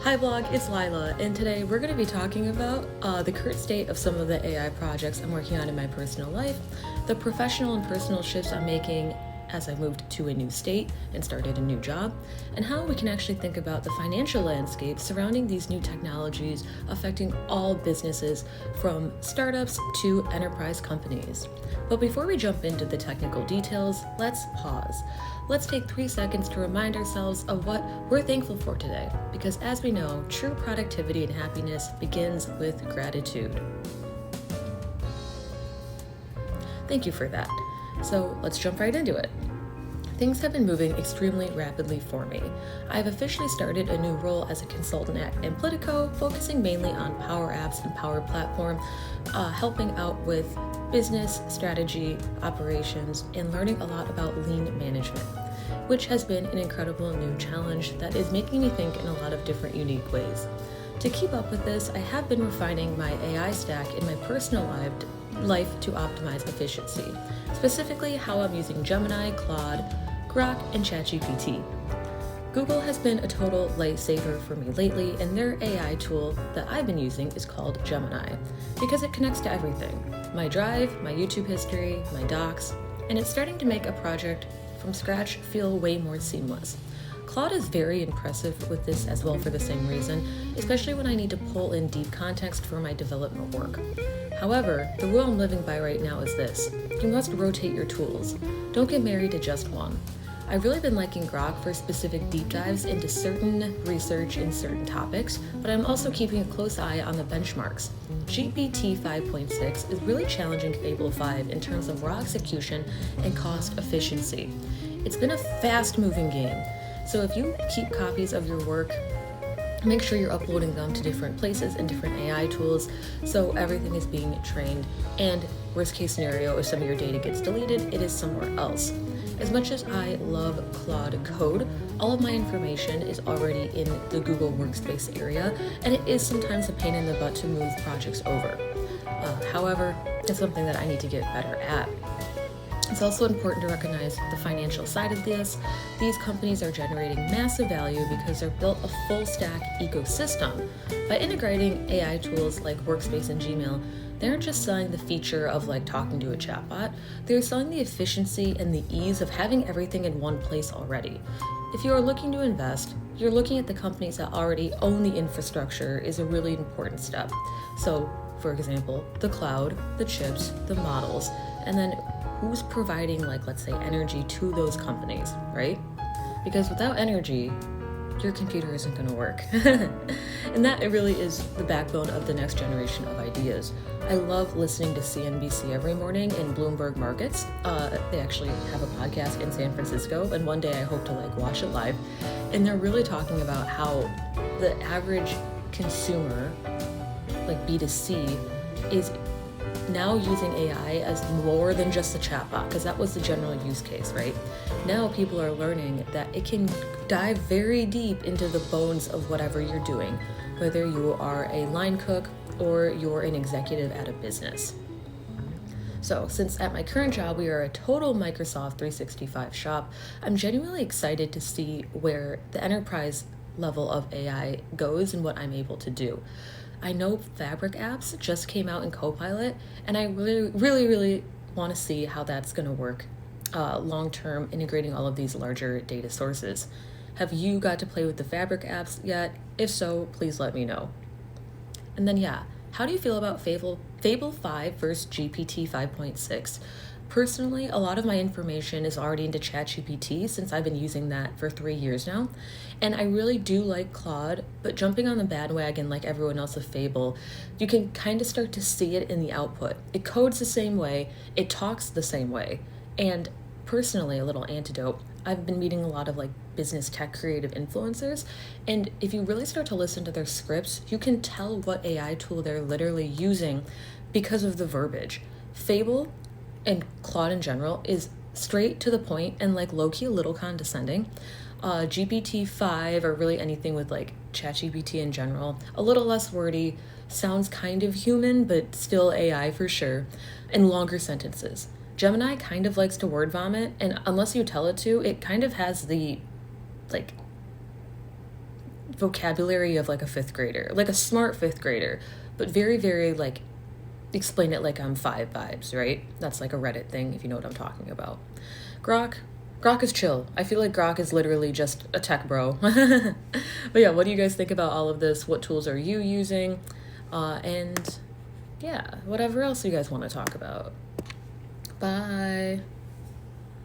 Hi blog, it's Lila, and today we're going to be talking about the current state of some of the AI projects I'm working on in my personal life, the professional and personal shifts I'm making as I moved to a new state and started a new job, and how we can actually think about the financial landscape surrounding these new technologies affecting all businesses from startups to enterprise companies. But before we jump into the technical details, let's pause. Let's take 3 seconds to remind ourselves of what we're thankful for today, because as we know, true productivity and happiness begins with gratitude. Thank you for that. So let's jump right into it. Things have been moving extremely rapidly for me. I've officially started a new role as a consultant at Amplytco, focusing mainly on Power Apps and Power Platform, helping out with business, strategy, operations, and learning a lot about lean management, which has been an incredible new challenge that is making me think in a lot of different unique ways. To keep up with this, I have been refining my AI stack in my personal life to optimize efficiency, specifically how I'm using Gemini, Claude, Grok, and ChatGPT. Google has been a total lifesaver for me lately, and their AI tool that I've been using is called Gemini, because it connects to everything: my Drive, my YouTube history, my docs, and it's starting to make a project from scratch feel way more seamless. Claude is very impressive with this as well for the same reason, especially when I need to pull in deep context for my development work. However, the rule I'm living by right now is this: you must rotate your tools. Don't get married to just one. I've really been liking Grok for specific deep dives into certain research in certain topics, but I'm also keeping a close eye on the benchmarks. GPT 5.6 is really challenging Fable 5 in terms of raw execution and cost efficiency. It's been a fast-moving game, so if you keep copies of your work, make sure you're uploading them to different places and different AI tools so everything is being trained, and worst case scenario, if some of your data gets deleted, it is somewhere else. As much as I love Claude Code, all of my information is already in the Google Workspace area, and it is sometimes a pain in the butt to move projects over. However, it's something that I need to get better at. It's also important to recognize the financial side of this. These companies are generating massive value because they're built a full stack ecosystem. By integrating AI tools like Workspace and Gmail, they aren't just selling the feature of like talking to a chatbot, they're selling the efficiency and the ease of having everything in one place already. If you are looking to invest, you're looking at the companies that already own the infrastructure is a really important step. So, for example, the cloud, the chips, the models, and then who's providing, like, let's say, energy to those companies, right? Because without energy, your computer isn't going to work. And that really is the backbone of the next generation of ideas. I love listening to CNBC every morning in Bloomberg Markets. They actually have a podcast in San Francisco, and one day I hope to watch it live. And they're really talking about how the average consumer, like B2C, is now using AI as more than just a chatbot, because that was the general use case, right? Now people are learning that it can dive very deep into the bones of whatever you're doing, whether you are a line cook or you're an executive at a business. So, since at my current job we are a total Microsoft 365 shop, I'm genuinely excited to see where the enterprise level of AI goes and what I'm able to do. I know Fabric apps just came out in Copilot, and I really want to see how that's going to work long-term, integrating all of these larger data sources. Have you got to play with the Fabric apps yet? If so, please let me know. And then how do you feel about Fable 5 versus GPT 5.6? Personally, a lot of my information is already into ChatGPT since I've been using that for 3 years now. And I really do like Claude, but jumping on the bandwagon like everyone else of Fable, you can kind of start to see it in the output. It codes the same way, it talks the same way. And personally, a little antidote, I've been meeting a lot of business tech creative influencers, and if you really start to listen to their scripts, you can tell what AI tool they're literally using because of the verbiage. Fable and Claude in general is straight to the point and low-key a little condescending. GPT-5 or really anything with ChatGPT in general, a little less wordy, sounds kind of human but still AI for sure, and longer sentences. Gemini kind of likes to word vomit, and unless you tell it to, it kind of has the vocabulary of like a fifth grader, like a smart fifth grader, but very, very like explain it like I'm 5 vibes, right? That's like a Reddit thing, if you know what I'm talking about. Grok is chill. I feel like Grok is literally just a tech bro. But yeah, what do you guys think about all of this? What tools are you using? And yeah, whatever else you guys want to talk about. Bye.